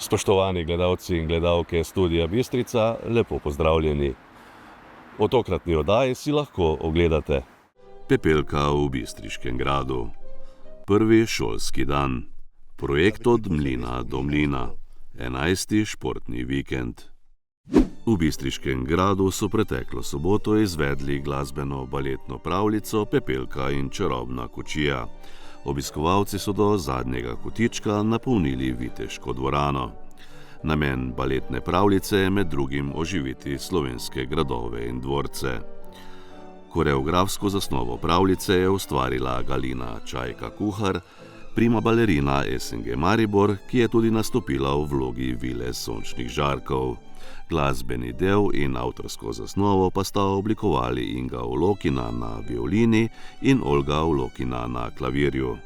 Spoštovani gledalci in gledalke Studia Bistrica, lepo pozdravljeni. V tokratni oddaji si lahko ogledate Pepelka v Bistriškem gradu, prvi šolski dan, projekt od mlina do mlina, 11. športni vikend. V Bistriškem gradu so preteklo soboto izvedli glasbeno-baletno pravljico Pepelka in čarobna kočija. Obiskovalci so do zadnjega kotička napolnili viteško dvorano. Namen baletne pravljice je med drugim oživiti slovenske gradove in dvorce. Koreografsko zasnovo pravljice je ustvarila Galina Čajka-Kuhar, prima balerina SNG Maribor, ki je tudi nastopila v vlogi Vile sončnih žarkov. Glasbeni del in avtorsko zasnovo pa sta oblikovali Inga Olokina na violini in Olga Olokina na klavirju.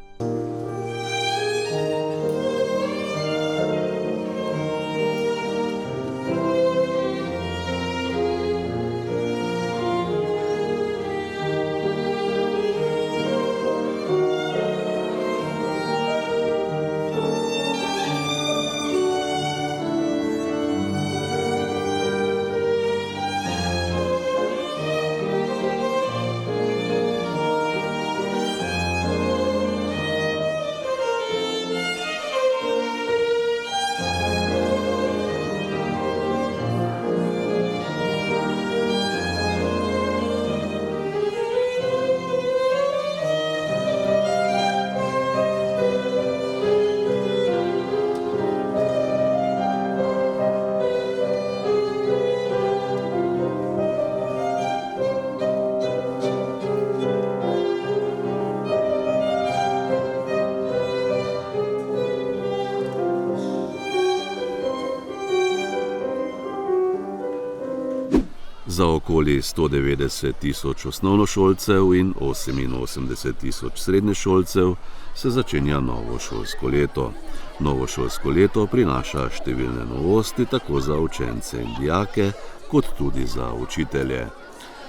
Za okoli 190 tisoč osnovnošolcev in 88 tisoč srednješolcev se začenja novo šolsko leto. Novo šolsko leto prinaša številne novosti tako za učence in dijake, kot tudi za učitelje.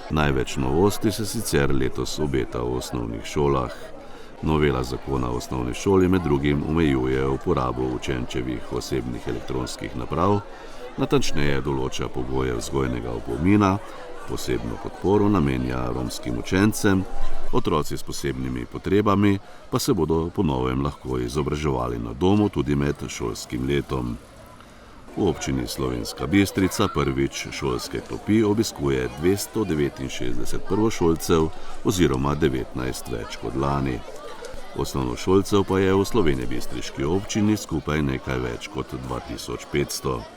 Največ novosti se sicer letos obeta v osnovnih šolah. Novela zakona o osnovni šoli med drugim omejuje uporabo učenčevih osebnih elektronskih naprav, natančneje določa pogoje vzgojnega opomina, posebno podporo namenja romskim učencem, otroci s posebnimi potrebami pa se bodo po novem lahko izobraževali na domu tudi med šolskim letom. V občini Slovenska Bistrica prvič šolske klopi obiskuje 269 prvošolcev oziroma 19 več kot lani. Osnovnošolcev pa je v slovenjebistriški občini skupaj nekaj več kot 2500.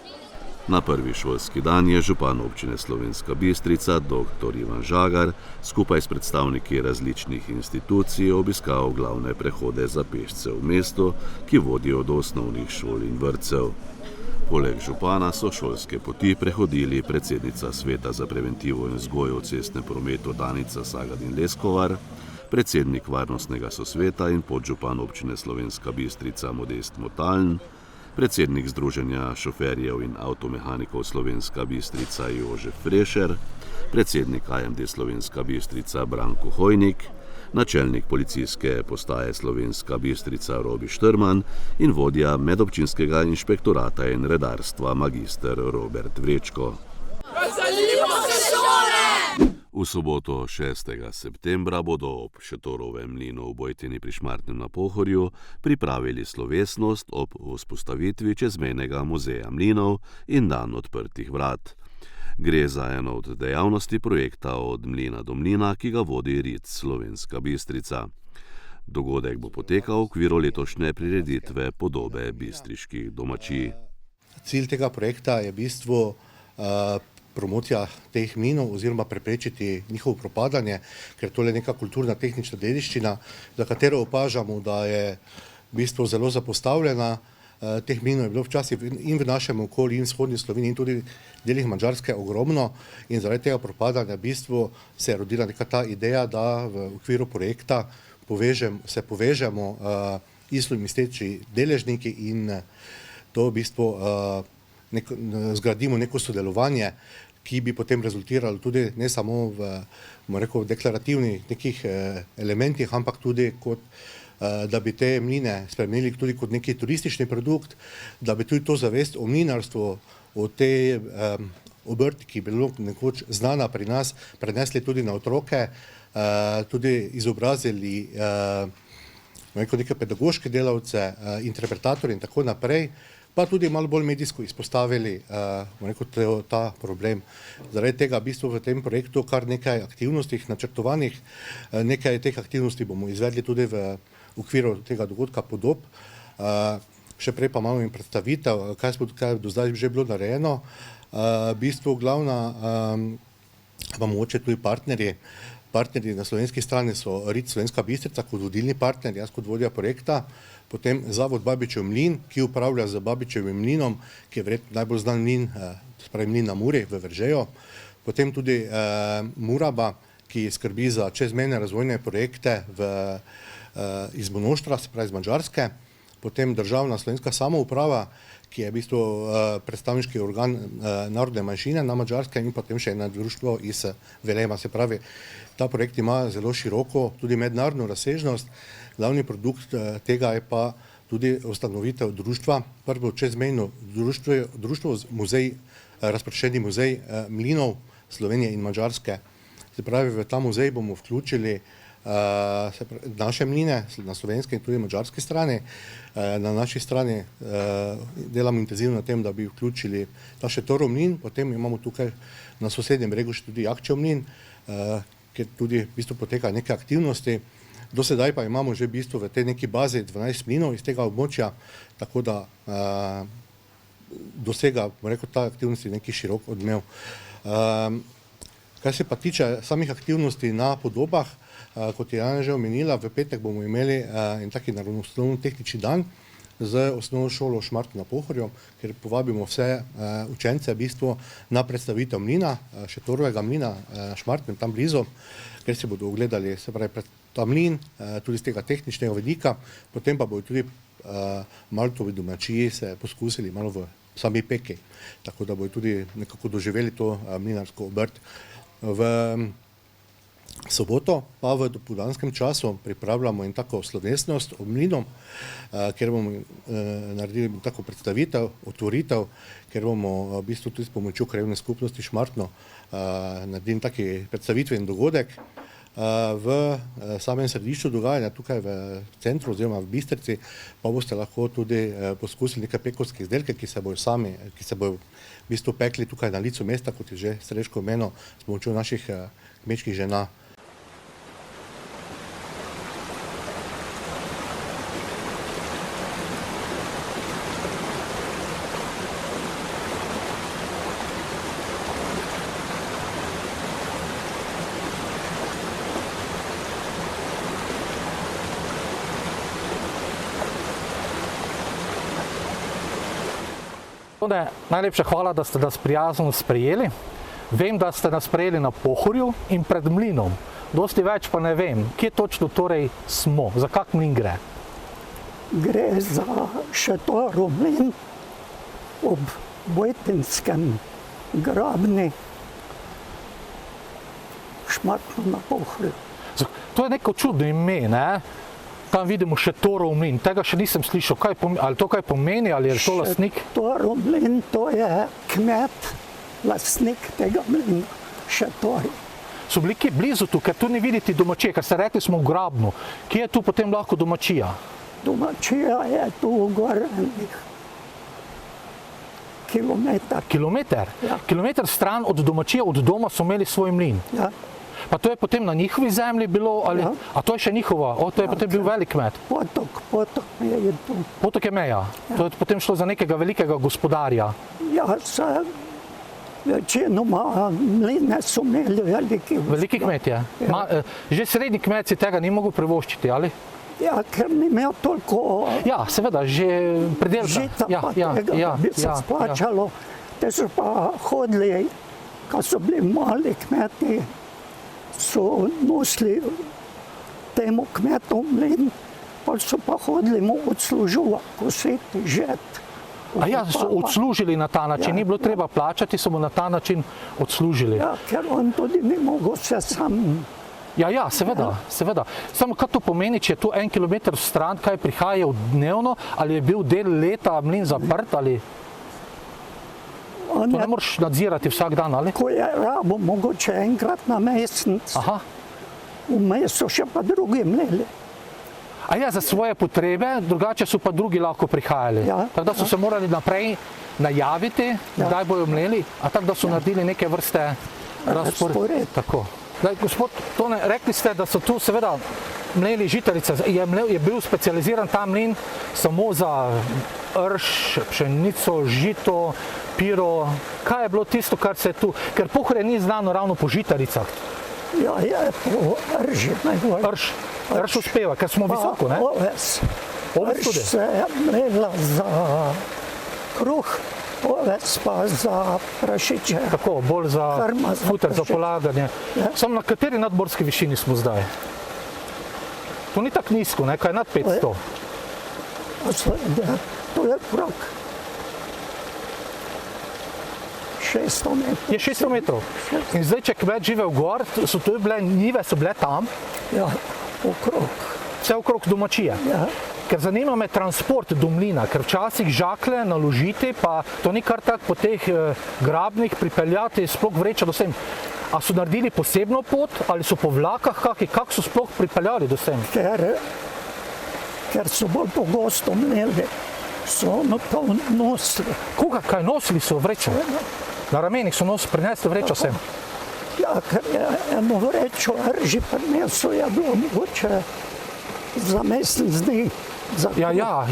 Na prvi šolski dan je župan občine Slovenska Bistrica, dr. Ivan Žagar, skupaj s predstavniki različnih institucij obiskal glavne prehode za pešce v mestu, ki vodijo do osnovnih šol in vrtcev. Poleg župana so šolske poti prehodili predsednica Sveta za preventivo in vzgojo v cestnem prometu Danica Sagadin Leskovar, predsednik varnostnega sosveta in podžupan občine Slovenska Bistrica Modest Motaln, predsednik Združenja šoferjev in avtomehanikov Slovenska Bistrica Jožef Frešer, predsednik AMD Slovenska Bistrica Branko Hojnik, načelnik policijske postaje Slovenska Bistrica Robi Štrman in vodja medobčinskega inšpektorata in redarstva magister Robert Vrečko. V soboto 6. septembra bodo ob Šetorovem mlinu v Bojtini pri Šmartnem na Pohorju pripravili slovesnost ob vzpostavitvi čezmejnega muzeja mlinov in dan odprtih vrat. Gre za eno od dejavnosti projekta Od mlina do mlina, ki ga vodi RIC Slovenska Bistrica. Dogodek bo potekal v okviru letošnje prireditve Podobe bistriških domačij. Cilj tega projekta je v bistvu promocija teh mlinov oziroma preprečiti njihovo propadanje, ker to je neka kulturna tehnična dediščina, za katero opažamo, da je v bistvu zelo zapostavljena. Teh mlinov je bilo včasih in v našem okolju in v vzhodni Sloveniji in tudi delih Madžarske ogromno in zaradi tega propadanja v bistvu se je rodila neka ta ideja, da v okviru projekta se povežemo istomisleči deležniki in to v bistvu zgradimo neko sodelovanje, ki bi potem rezultiralo tudi ne samo v deklarativnih nekih elementih, ampak tudi kot da bi te mline spremenili tudi kot neki turistični produkt, da bi tudi to zavest o mlinarstvu, o tej obrti, ki je bilo nekoč znana pri nas, prenesli tudi na otroke, tudi izobrazili neke pedagoške delavce, interpretatorje in tako naprej, pa tudi malo bolj medijsko izpostavili ta problem. Zaradi tega v bistvu v tem projektu kar nekaj aktivnosti načrtovanih, nekaj teh aktivnosti bomo izvedli tudi v okviru tega dogodka Podob. Še prej pa imamo in predstavitev, kaj je do zdaj že bilo narejeno. V bistvu glavna, pa mogoče tudi partnerji na slovenski strani so RIT Slovenska Bistrica kot vodilni partner, jaz kot vodja projekta, potem Zavod Babičev mlin, ki upravlja z Babičevim mlinom, ki je verjetno najbolj znan mlin, spravi mlin na Muri v Veržeju, potem tudi Muraba, ki skrbi za čezmejne razvojne projekte iz Monoštra, spravi iz Madžarske, potem Državna slovenska samouprava, ki je v bistvu predstavniški organ narodne manjšine na Madžarskem, in potem še eno društvo iz Velema. Se pravi, ta projekt ima zelo široko, tudi mednarodno razsežnost. Glavni produkt tega je pa tudi ustanovitev društva, prvo čezmejno društvo, muzej, razpršeni muzej mlinov Slovenije in Madžarske. Se pravi, v ta muzej bomo vključili naše mline na slovenski in tudi madžarski strani. Na naši strani delamo intenzivno na tem, da bi vključili ta Šetorov mlin, potem imamo tukaj na sosednjem bregu še tudi Jakčev mlin, kjer tudi v bistvu poteka neke aktivnosti. Do sedaj pa imamo že v bistvu v tej neki bazi 12 mlinov iz tega območja, tako da dosega, bom rekel, ta aktivnosti neki širok odmev. Kar se pa tiče samih aktivnosti na Podobah, kot je Jana že omenila, v petek bomo imeli en taki naravoslovno-tehnični dan z osnovno šolo Šmartno na Pohorju, kjer povabimo vse učence v bistvu na predstavitev mlina, Šetorovega mlina na Šmartnem, tam blizu, kjer se bodo ogledali, se pravi, ta mlin, tudi z tega tehničnega vidika, potem pa bodo tudi Maltovi domačiji se poskusili malo v sami peki, tako da bodo tudi nekako doživeli to mlinarsko obrt. V soboto pa v dopoldanskem času pripravljamo in tako slovesnost ob mlinu, kjer bomo naredili tako predstavitev, otvoritev, kjer bomo v bistvu tudi s pomočjo krajevne skupnosti Šmartno naredili taki predstavitveni dogodek. V samem središču dogajanja, tukaj v centru oziroma v Bistrici, pa boste lahko tudi poskusili nekaj pekovskih izdelke, ki se bojo v bistvu pekli tukaj na licu mesta, kot je že Srečko omenil, s pomočjo naših kmečkih žena. Najlepša hvala, da ste nas prijazno sprejeli. Vem, da ste nas sprejeli na Pohorju in pred mlinom. Dosti več pa ne vem, kje točno torej smo, za kak mlin gre? Gre za Šetorov mlin ob Vojtinskem grabni Šmartno na Pohorju. To je neko čudno ime, ne? Tam vidimo Šetorov mlin, tega še nisem slišal, ali to kaj pomeni, ali je to lastnik? Šetorov mlin, to je kmet, lastnik tega mlina, Šetori. So bili kje blizu tu, ker tu ne vidite domačije, ker ste rekli smo v Grabnu. Kje je tu potem lahko domačija? Domačija je tu v Gorenih. Kilometer. Kilometer? Ja. Kilometer stran od domačije, od doma so imeli svoj mlin? Ja. Pa to je potem na njihovi zemlji bilo, ali? Ja. A to je še njihova? To je potem bil velik kmet? Potok je tu. Potok je meja? Ja. To je potem šlo za nekega velikega gospodarja? Ja, večinoma mline so imeli veliki. Veliki kmetje? Ja. Že srednji kmet si tega ni mogel privoščiti, ali? Ja, ker ni imel toliko ja, seveda, že predelka. Žita pa tega, da bi se splačalo. Te so pa hodili, ko so bili mali kmeti, so nosili temu kmetu mlin, pa so pa hodili mu odslužovati, kositi, žet. A ja, so odslužili na ta način, ni bilo treba plačati, so mu na ta način odslužili. Ja, ker on tudi ni mogel se sam Ja, seveda. Samo kaj to pomeni, če je tu 1 kilometer stran, kaj prihaja dnevno, ali je bil del leta mlin zaprt, ali to ne moreš nadzirati vsak dan, ali? Ko je rabo, mogoče enkrat na mesec, Aha. vmes so še pa drugi mleli. A ja, za svoje potrebe, drugače so pa drugi lahko prihajali. Ja, Tako da so se morali naprej najaviti, kdaj bojo mleli, a tako da so naredili neke vrste razpored. Tako. Zdaj, gospod Tone, rekli ste, da so tu seveda mleli žitarice. Je bil specializiran ta mlin samo za rž, pšenico, žito, piro. Kaj je bilo tisto, kar se je tu, ker Pohorje ni znano ravno po žitaricah. Ja, je po rži najbolj. Rž uspeva, ker smo visoko, ne? Oves. Oves tudi. Rž se je mlela za kruh, oves pa za prašiče. Tako, bolj za Krma za futer, za prašiče. polaganje. Ja. Samo na kateri nadmorski višini smo zdaj? To ni tako nizko, ne? Kaj je nad 500? To je krok. 600 metrov. Je 600 metrov. In zdaj, če kmet žive v gor, so tu bile njive, so bile tam, Ja, okrog. vse okrog domačije. Ja. Ker zanima me transport do mlina, ker včasih žakle naložiti, pa to ni kar tako po teh grabnih pripeljati, sploh vreča do sem. A so naredili posebno pot, ali so po vlakah kako so sploh pripeljali do sem? Ker so bolj pogosto mleli, so to nosili. Koga, kaj nosili so vrečo? Na ramenih so prinesli vrečo sem. Ja, ker je eno vrečo rži prinesel, je bilo mogoče za mesec dni. Ja.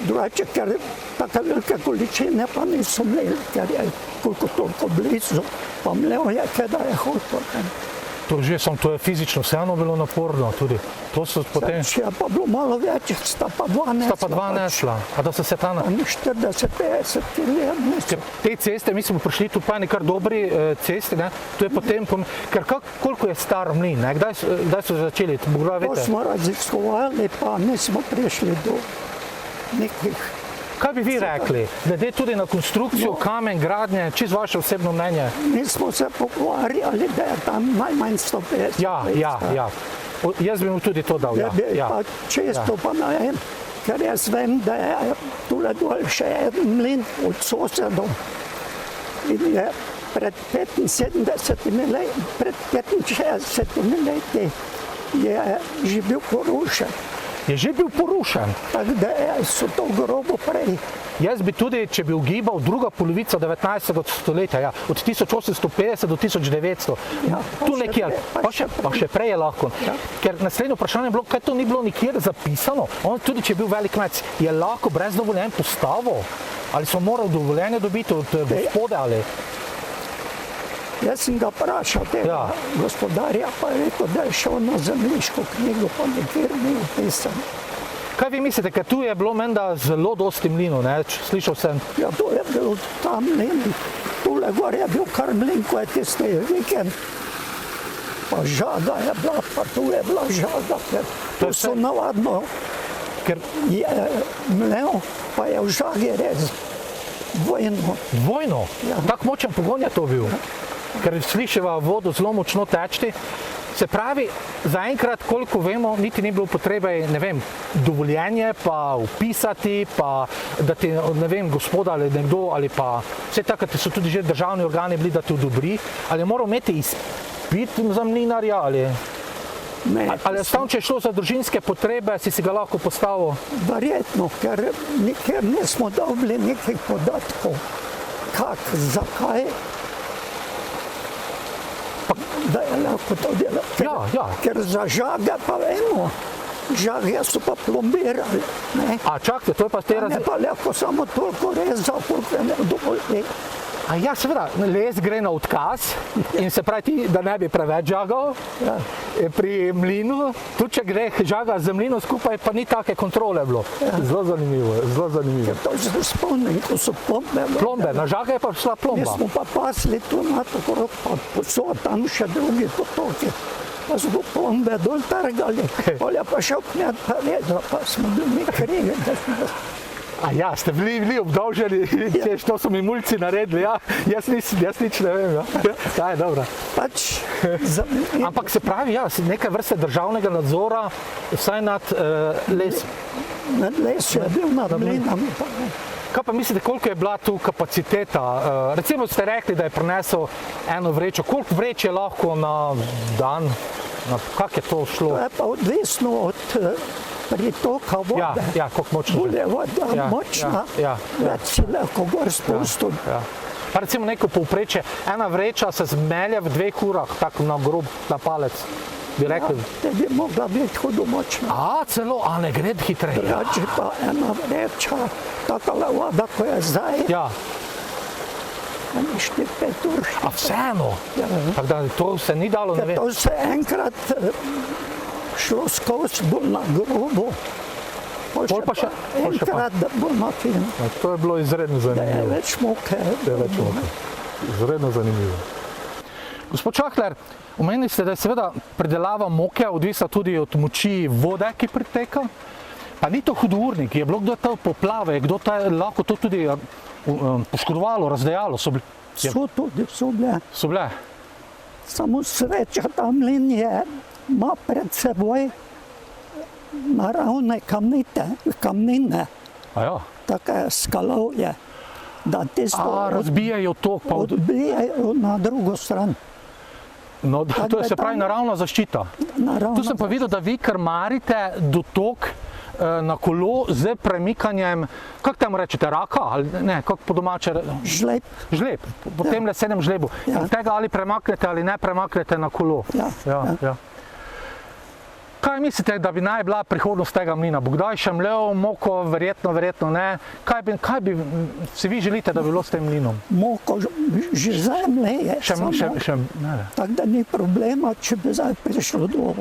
Drugače, ker take velike količine pa niso mleli, ker je koliko toliko blizu, pa mlel je, da je hotel. To je fizično vseeno bilo naporno tudi. To so potem... Če je pa bilo malo več, sta pa dva nesla. A da so se ta... 40-50 km. Te ceste, mi smo prišli tu pa nekar dobri cesti, ne? To je potem... Ker koliko je star mlin, ne? Kdaj so začeli? To smo raziskovali, pa nismo prišli do nekih... Kaj bi vi rekli? Glede tudi na konstrukcijo, kamen, gradnje, čisto vaše osebno mnenje? Mi smo se pogovarjali, da je tam najmanj 150. Ja. Jaz bi mu tudi to dal, ja. Pa često pa ne vem, ker jaz vem, da je tule dol še en mlin od sosedov. In je pred 65 leti je že bil porušen. Je že bil porušen. Tako da so to grobo prej. Jaz bi tudi, če bi ugibal druga polovica 19. stoletja, ja, od 1850 do 1900, Ja, tu nekje, pa še prej je lahko. Ja. Ker naslednje vprašanje je bilo, kaj to ni bilo nikjer zapisano, on tudi, če je bil velik kmet, je lahko brez dovoljenja postavil, ali so morali dovoljenje dobiti od gospode, ali... Jaz sem ga vprašal tega gospodarja, pa je rekel, da je šel na zemljiško knjigo, pa nikjer ni upisan. Kaj vi mislite, ker tu je bilo menda zelo dosti mlinov, ne? Slišal sem. Ja, to je bil ta mlin, tule gor je bil kar mlin, ko je tisti vikend. Pa žaga je bila, pa tu je bila žaga, ker tu so navadno je mlel, pa je v žagi res dvojno. Dvojno? Ja. Tak močen pogon je to bil? Ker slišiva vodo zelo močno tečti. Se pravi, zaenkrat, koliko vemo, niti ni bilo potrebe, ne vem, dovoljenje pa upisati, pa da ti, ne vem, gospoda ali nekdo, ali pa vse takrat so tudi že državni organi bili, da ti odobri, ali je moral imeti izpit za mlinarja, ali enostavno, če je šlo za družinske potrebe, si ga lahko postavil? Verjetno, ker nikjer nismo dobili nekih podatkov, zakaj, da je lahko to delal. Ker za žage pa vemo, žage so pa plombirali. A čakajte, to je pa te Ne pa lahko samo toliko rezal, koliko je ne dovolj. A ja, seveda, les gre na odkaz in se pravi ti, da ne bi preveč žagal pri mlinu, tudi če gre žaga z mlinom skupaj, pa ni take kontrole bilo. Zelo zanimivo, zelo zanimivo. To se spomnim, ko so plombe. Plombe, na žaga je pa šla plomba. Mi smo pa pasli tu na tako, pa so tam še drugi potoki. Pa smo plombe dol trgali, pa je pa šel kmet pa vedel, pa smo bili mi krivi. A ja, ste bili obdolženi, to so mi mulci naredili, ja, jaz nič ne vem, ja, je dobro. Pač Ampak se pravi, ja, nekaj vrste državnega nadzora, vsaj nad les. Nad les je bil nad mlinami. Kaj pa mislite, koliko je bila tu kapaciteta? Recimo ste rekli, da je prinesel eno vrečo. Koliko vreč je lahko na dan? Kako je to šlo? To je pa odvisno od pritoka vode. Ja, koliko močno. Bolje voda močna, več si lahko gor spustil. Pa recimo neko povprečje, ena vreča se zmelje v 2 urah, tako na grob, na palec. Bi rekli. Te bi mogla biti hudomočna. Celo, ne gre hitreje. Drugače pa ena vreča, takala voda, ko je zdaj, 4-5 ur. A vseeno? Ja. Tako da to se ni dalo, ne vem. To se enkrat šlo skozi bolj na grobo. Pol pa še enkrat, da bo na film. To je bilo izredno Da je zanimivo. več moke. Izredno zanimivo. Gospod Čahler, omenili ste, da je seveda predelava moke odvisna tudi od moči vode, ki priteka. Pa ni to hudournik, je bilo kdo to poplave, kdo lahko to tudi poškodovalo, razdejalo? So bile. So bile? Samo sreča, ta mlin ima pred seboj naravne kamnine, take skalovje, da tisto razbijajo tok. odbijajo na drugo stran. No, to je se pravi naravna zaščita. Tu sem pa videl, da vi krmarite dotok na kolo z premikanjem, kako temu rečete, raka? Ali ne, kako po domače? Žleb. Potem le 7 žlebov. In tega ali premaknete ali ne premaknete na kolo. Ja. Kaj mislite, da bi naj bila prihodnost tega mlina? Bo kdaj še mlel moko? Verjetno ne. Kaj bi si vi želite, da bi bilo s tem mlinom? Moko že zdaj mleje. Tako da ni problema, če bi zdaj prišlo do...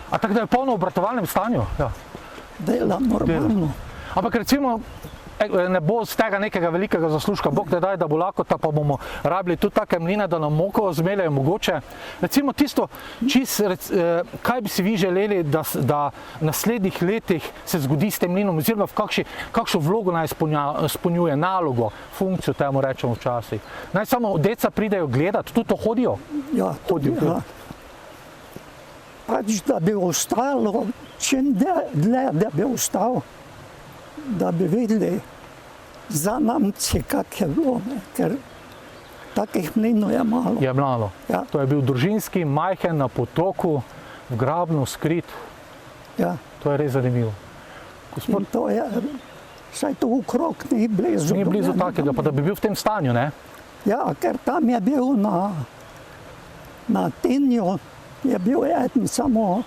A tako da je polno v obratovalnem stanju? Ja. Dela normalno. Ampak recimo, ne bo z tega nekega velikega zaslužka, Bog ne daj, da bo lakota, pa bomo rabili tudi take mline, da nam moko zmeljejo mogoče. Recimo tisto, kaj bi si vi želeli, da v naslednjih letih se zgodi s tem mlinom, oziroma kakšno vlogo naj izpolnjuje, nalogo, funkcijo temu rečemo včasih. Naj samo deca pridejo gledati, tudi to hodijo? Ja, hodijo. Pač, da bi ostalo, čim dlje, da bi ostal, da bi videli za namci, kak je bilo, ker takih mlinov je malo. Je malo. Ja. To je bil družinski, majhen, na potoku, v grabnu, skrit. Ja. To je res zanimivo. In to je, saj to okrog ni blizu. Ni blizu takega, pa da bi bil v tem stanju, ne? Ja, ker tam je bil na Tinju, je bil eden samo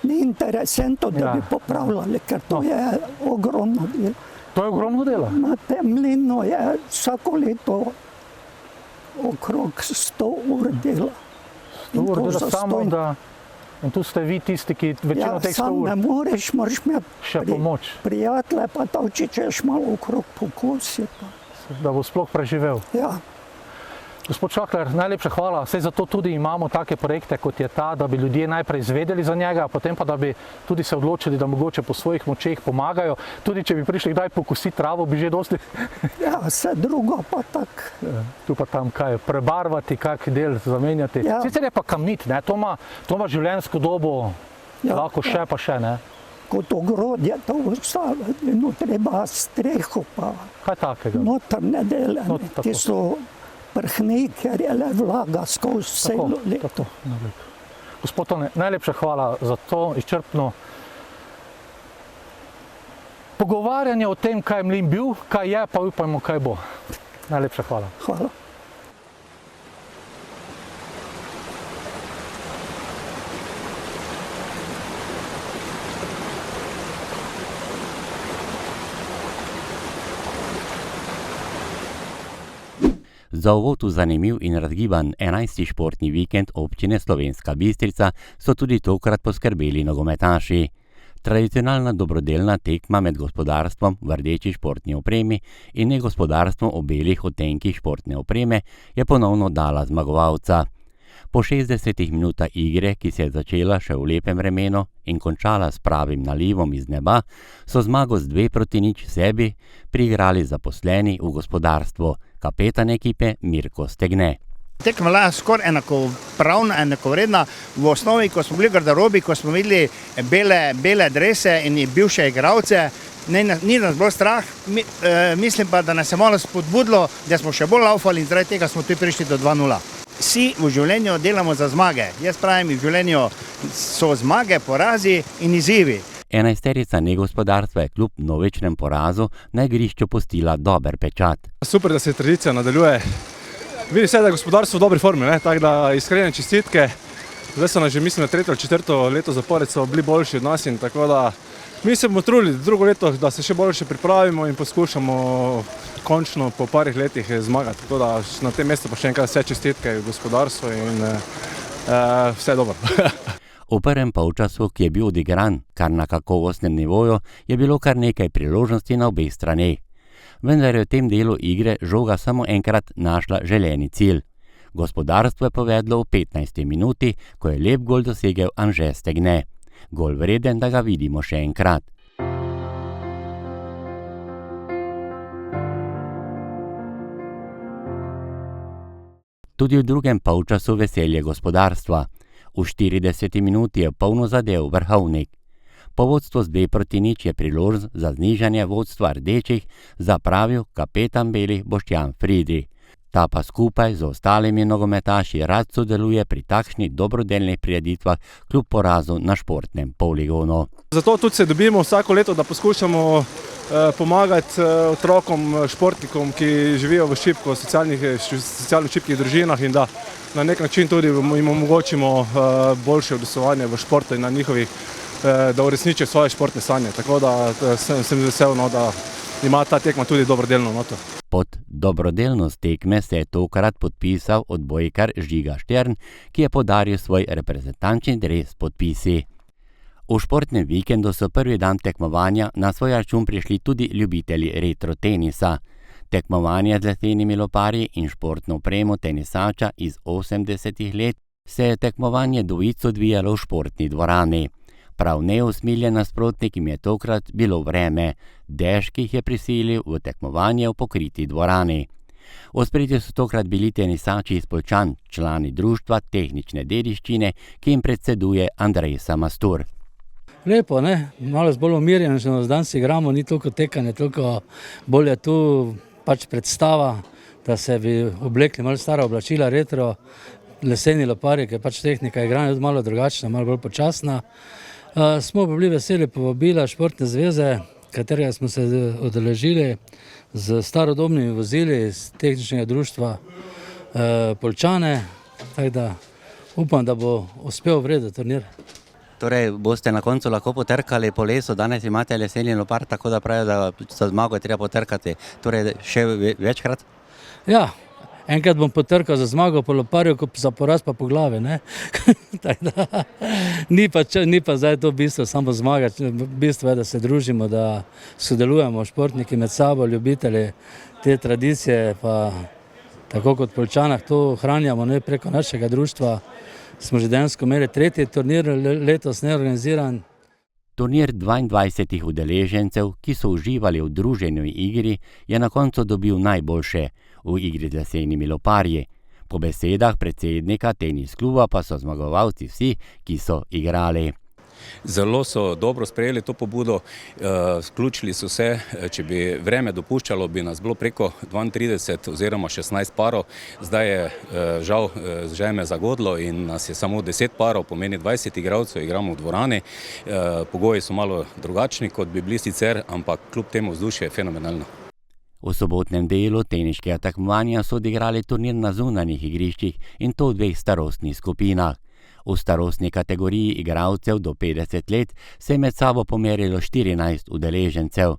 ni interesantno, da bi popravljali, ker to je ogromno delo. To je ogromno dela? Na tem mlinu je vsako leto okrog 100 ur dela. 100 ur dela samo, da... In tu ste vi tisti, ki večino teh 100 ur... Ja, sam ne moreš, moraš imeti prijatelje, pa to češ malo okrog pokusiti. Da bo sploh preživel. Ja. Gospod Čahler, najlepša hvala. Saj zato tudi imamo take projekte, kot je ta, da bi ljudje najprej izvedeli za njega, potem pa da bi tudi se odločili, da mogoče po svojih močeh pomagajo. Tudi če bi prišli kdaj pokusiti travo, bi že dosti... Ja, vse drugo pa tak. Tu pa tam kaj, prebarvati, kak del zamenjati. Ja. Sicer je pa kamnit, ne? To ima življenjsko dobo, lahko še pa še, ne? Kot ogrodje to ustaviti, no treba streho pa... Kaj takega? Notrne dele, ti so... Prhni, ker je le vlaga skozi celo leto. Gospod Tone, najlepša hvala za to izčrpno pogovarjanje o tem, kaj je mlin bil, kaj je, pa upajmo, kaj bo. Najlepša hvala. Hvala. Za uvod v zanimiv in razgiban 11. športni vikend občine Slovenska Bistrica so tudi tokrat poskrbeli nogometaši. Tradicionalna dobrodelna tekma med gospodarstvom v rdeči športni opremi in negospodarstvom v belih odtenkih športne opreme je ponovno dala zmagovalca. Po 60 minutah igre, ki se je začela še v lepem vremenu in končala s pravim nalivom iz neba, so zmago z 2-0 sebi priigrali zaposleni v gospodarstvu, kapetan ekipe Mirko Stegne. Tekma bila skoraj enakopravna, enakovredna. V osnovi, ko smo bili v garderobi, ko smo videli bele drese in bivše igralce, ni nas bilo strah. Mislim pa, da nas je malo spodbudilo, da smo še bolj laufali in zaradi tega smo tudi prišli do 2:0. Vsi v življenju delamo za zmage. Jaz pravim, v življenju so zmage, porazi in izzivi. 11-terica negospodarstva je kljub novečnem porazu na igrišču pustila dober pečat. Super, da se tradicija nadaljuje. Vidi se, da je gospodarstvo v dobri formi, tako da iskrene čestitke. Zdaj so nas že, mislim, 3. ali 4. leto zapored so bili boljši od nas in tako da mi se bomo trudili drugo leto, da se še boljše pripravimo in poskušamo končno po parih letih zmagati. Tako da na tem mestu pa še enkrat vse čestitke gospodarstvu in vse dobro. V prvem polčasu, ki je bil odigran kar na kakovostnem nivoju, je bilo kar nekaj priložnosti na obeh straneh. Vendar je v tem delu igre žoga samo enkrat našla želeni cilj. Gospodarstvo je povedlo v 15. minuti, ko je lep gol dosegel Anže Stegne. Gol vreden, da ga vidimo še enkrat. Tudi v drugem polčasu veselje gospodarstva. V 40. minuti je polno zadev Vrhovnik. Po vodstvu z 2:0 je priložnost za znižanje vodstva rdečih zapravil kapetan belih Boštjan Friedrich. Ta pa skupaj z ostalimi nogometaši rad sodeluje pri takšnih dobrodelnih prireditvah kljub porazu na športnem poligonu. Zato tudi se dobimo vsako leto, da poskušamo pomagati otrokom, športnikom, ki živijo v socialno šibkih družinah in da na nek način tudi jim omogočimo boljše udejstvovanje v športu in na njihovih, da uresničijo svoje športne sanje. Tako da sem vesel, da ima ta tekma tudi dobrodelno noto. Pod dobrodelnost tekme se je tokrat podpisal odbojkar Žiga Štern, ki je podaril svoj reprezentančni dres s podpisi. V športnem vikendu so prvi dan tekmovanja na svoj račun prišli tudi ljubitelji retro tenisa. Tekmovanje z lesenimi loparji in športno opremo tenisača iz 80. let se je tekmovanje dvojic odvijalo v športni dvorani. Prav neusmiljen nasprotnik jim je tokrat bilo vreme, dež, ki jih je prisilil v tekmovanje v pokriti dvorani. V ospredju so tokrat bili tenisači iz Poljčan, člani društva tehnične dediščine, ki jim predseduje Andrej Samastur. Lepo, ne? Malo bolj umirjeno, že danes si igramo, ni toliko tekanje, toliko bolje tu pač predstava, da se bi oblekli malo stara oblačila, retro, leseni loparji, ker pač tehnika igranja je malo drugačna, malo bolj počasna. Smo pa bili veseli povabila Športne zveze, katerega smo se udeležili z starodobnimi vozili iz tehničnega društva Poljčane, tako da upam, da bo uspel v redu turnir. Torej boste na koncu lahko potrkali po lesu, danes imate leseni lopar, tako da pravijo, da za zmago je treba potrkati, torej še večkrat? Ja, enkrat bom potrkal za zmago po loparju, za poraz pa po glavi, ne? Ni pa zdaj to bistvo samo zmagati, bistvo je, da se družimo, da sodelujemo športniki med sabo, ljubitelji te tradicije, pa tako kot v Poljčanah to ohranjamo, ne, preko našega društva. Smo že dejansko imeli 3. turnir letos neorganiziran. Turnir 22 udeležencev, ki so uživali v druženju igri, je na koncu dobil najboljše v igri z lesenimi loparji. Po besedah predsednika tenis kluba pa so zmagovalci vsi, ki so igrali. Zelo so dobro sprejeli to pobudo, vključili so se, če bi vreme dopuščalo, bi nas bilo preko 32 oziroma 16 parov, zdaj je žal žeme zagodlo in nas je samo 10 parov, pomeni 20 igralcev, igramo v dvorani, pogoji so malo drugačni, kot bi bili sicer, ampak kljub temu vzdušje je fenomenalno. V sobotnem delu teniškega tekmovanja so odigrali turnir na zunanjih igriščih in to v 2 starostnih skupinah. V starostni kategoriji igralcev do 50 let se je med sabo pomerilo 14 udeležencev.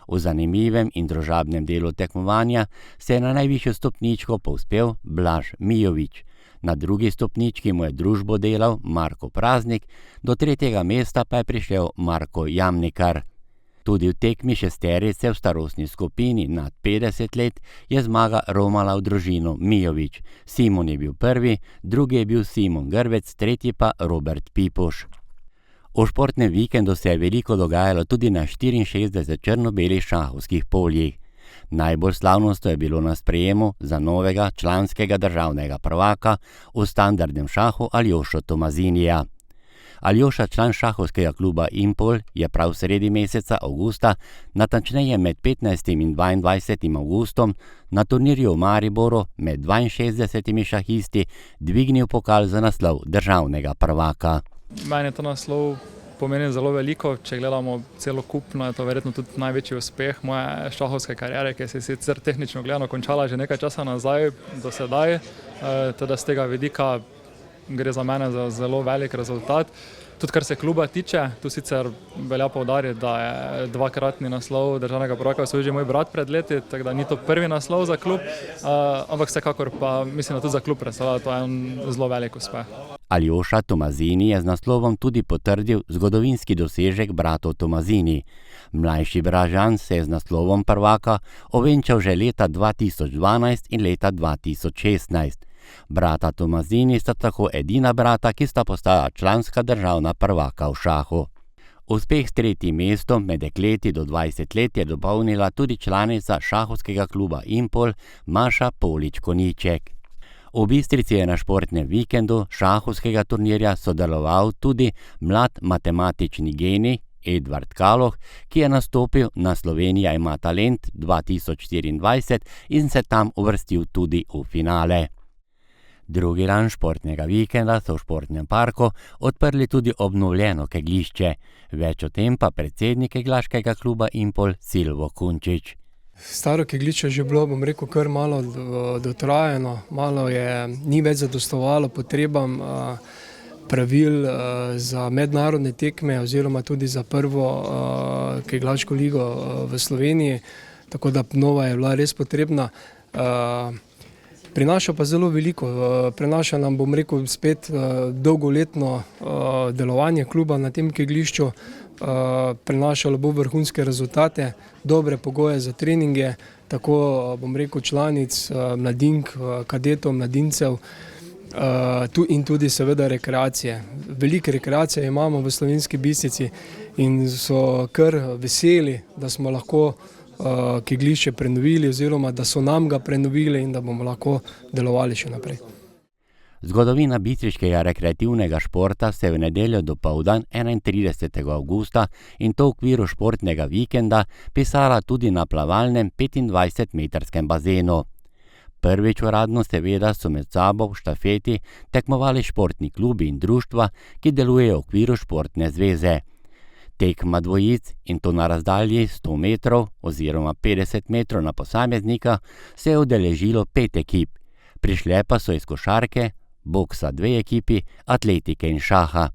V zanimivem in družabnem delu tekmovanja se je na najvišjo stopničko povzpel Blaž Mijovič. Na drugi stopnički mu je družbo delal Marko Praznik, do 3. mesta pa je prišel Marko Jamnikar. Tudi v tekmi šesterice v starostni skupini nad 50 let je zmaga romala v družino Mijović. Simon je bil prvi, drugi je bil Simon Grbec, tretji pa Robert Pipuš. V športnem vikendu se je veliko dogajalo tudi na 64 črno-belih šahovskih poljih. Najbolj slavnostno je bilo na sprejemu za novega članskega državnega prvaka v standardnem šahu Aljošo Tomazinija. Aljoša, član šahovskega kluba Impol, je prav sredi meseca avgusta, natančneje med 15. in 22. avgustom, na turnirju v Mariboru med 62 šahisti dvignil pokal za naslov državnega prvaka. Meni je to naslov pomeni zelo veliko, če gledamo celokupno, je to verjetno tudi največji uspeh moje šahovske kariere, ki se je sicer tehnično gledano končala že nekaj časa nazaj do sedaj, teda z tega vidika gre za mene za zelo velik rezultat. Tudi kar se kluba tiče, tu sicer velja poudariti, da je dvakratni naslov državnega prvaka osvojil že moj brat pred leti, tako da ni to prvi naslov za klub, ampak vsekakor pa mislim, da tudi za klub predstavlja to en zelo velik uspeh. Aljoša Tomazini je z naslovom tudi potrdil zgodovinski dosežek bratov Tomazini. Mlajši Bražan se je z naslovom prvaka ovenčal že leta 2012 in leta 2016. Brata Tomazini sta tako edina brata, ki sta postala članska državna prvaka v šahu. Uspeh s tretjim mestom med dekleti do 20 let je dopolnila tudi članica šahovskega kluba Impol Maša Polič-Koniček. V Bistrici je na športnem vikendu šahovskega turnirja sodeloval tudi mlad matematični genij Edvard Kaloh, ki je nastopil na Slovenija ima talent 2024 in se tam uvrstil tudi v finale. Drugi dan športnega vikenda so v športnem parku odprli tudi obnovljeno kegljišče. Več o tem pa predsednik keglaškega kluba Impol Silvo Kunčič. Staro kegljišče je že bilo, bom rekel, kar malo dotrajano, malo je, ni več zadostovalo potrebam pravil za mednarodne tekme oziroma tudi za prvo keglaško ligo v Sloveniji, tako da nova je bila res potrebna. Prinaša pa zelo veliko, prinaša nam, bom rekel, spet dolgoletno delovanje kluba na tem kegljišču, prinašalo bo vrhunske rezultate, dobre pogoje za treninge, tako, bom rekel, članic, mladink, kadetov, mladincev in tudi seveda rekreacije. Velike rekreacije imamo v Slovenski Bistrici in so kar veseli, da smo lahko kegljišče prenovili oziroma da so nam ga prenovili in da bomo lahko delovali še naprej. Zgodovina bistriškega rekreativnega športa se je v nedeljo dopoldan 31. avgusta in to v okviru športnega vikenda pisala tudi na plavalnem 25-metrskem bazenu. Prvič uradno seveda so med sabo v štafeti tekmovali športni klubi in društva, ki delujejo v okviru športne zveze. Tekma dvojic, in to na razdalji 100 metrov oziroma 50 metrov na posameznika, se je udeležilo 5 ekip. Prišle pa so iz košarke, boksa 2 ekipi, atletike in šaha.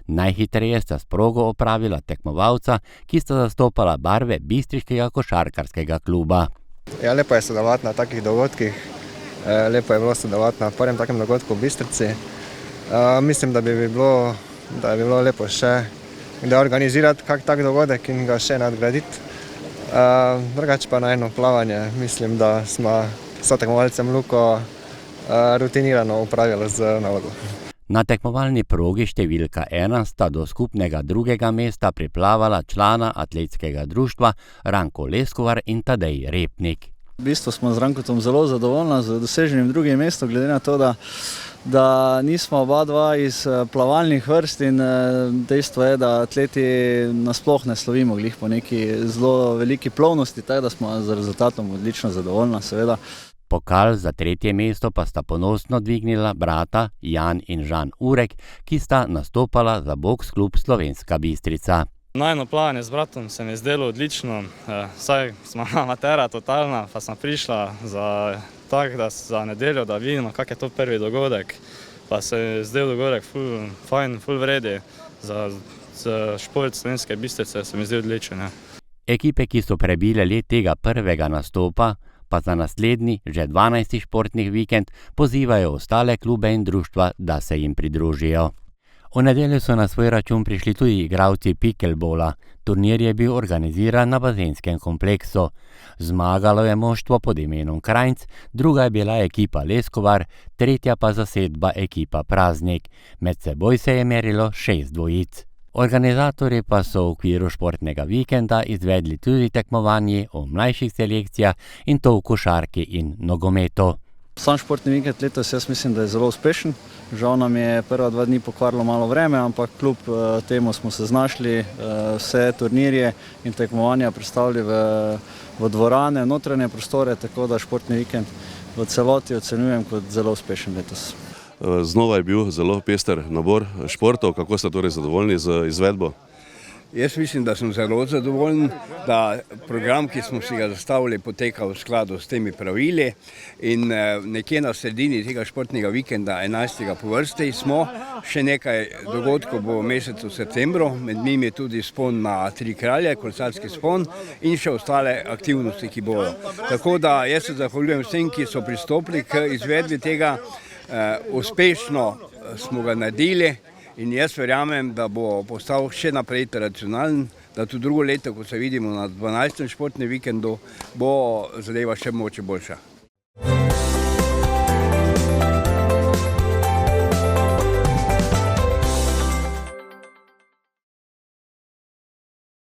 Najhitreje sta s progo opravila tekmovalca, ki sta zastopala barve bistriškega košarkarskega kluba. Ja, lepo je sodelovati na takih dogodkih. Lepo je bilo sodelovati na prvem takem dogodku v Bistrici. Mislim, da bi bilo lepo še da organizirati kak tak dogodek in ga še nadgraditi. Drugače pa na eno plavanje, mislim, da smo s tekmovalcem Luko rutinirano upravili z nalogo. Na tekmovalni progi številka 1 sta do skupnega drugega mesta priplavala člana atletskega društva Ranko Leskovar in Tadej Repnik. V bistvu smo z Rankotom zelo zadovoljni z doseženim drugim mestom, glede na to, da nismo oba dva iz plavalnih vrst in dejstvo je, da atleti nasploh ne slovimo glih po neki zelo veliki plovnosti, tako da smo z rezultatom odlično zadovoljni, seveda. Pokal za 3. mesto pa sta ponosno dvignila brata Jan in Žan Urek, ki sta nastopala za boks klub Slovenska Bistrica. Najno plavanje z bratom se mi je zdelo odlično, saj smo amatera totalna, pa smo prišla za nedeljo, da vidimo, kak je to prvi dogodek, pa se je zdel dogodek fajn, ful vredi, za šport Slovenske Bistrice se mi zdi odličen. Ekipe, ki so prebile let tega prvega nastopa, pa za naslednji, že 12. športnih vikend pozivajo ostale klube in društva, da se jim pridružijo. V nedeljo so na svoj račun prišli tudi igralci pickleballa. Turnir je bil organiziran na bazenskem kompleksu. Zmagalo je moštvo pod imenom Krajnc, druga je bila ekipa Leskovar, tretja pa zasedba ekipa Praznik. Med seboj se je merilo 6 dvojic. Organizatorji pa so v okviru športnega vikenda izvedli tudi tekmovanje o mlajših selekcijah in to v košarki in nogometu. Sam športni vikend letos jaz mislim, da je zelo uspešen. Žal nam je prva 2 dni pokvarilo malo vreme, ampak kljub temu smo se znašli, vse turnirje in tekmovanja predstavili v dvorane, notranje prostore, tako da športni vikend v celoti ocenjujem kot zelo uspešen letos. Znova je bil zelo pester nabor športov. Kako ste torej zadovoljni z izvedbo? Jaz mislim, da sem zelo zadovoljen, da program, ki smo si ga zastavili, poteka v skladu s temi pravili in nekje na sredini tega športnega vikenda 11. po vrsti smo. Še nekaj dogodkov bo v mesecu septembru, med njimi tudi spon na Tri kralje, kolesarski spon in še ostale aktivnosti, ki bodo. Tako da jaz se zahvaljujem vsem, ki so pristopili k izvedbi tega. Uspešno smo ga naredili. In jaz verjamem, da bo postal še naprej tradicionalen, da tudi drugo leto, ko se vidimo na 12. športnem vikendu, bo zadeva še moče boljša.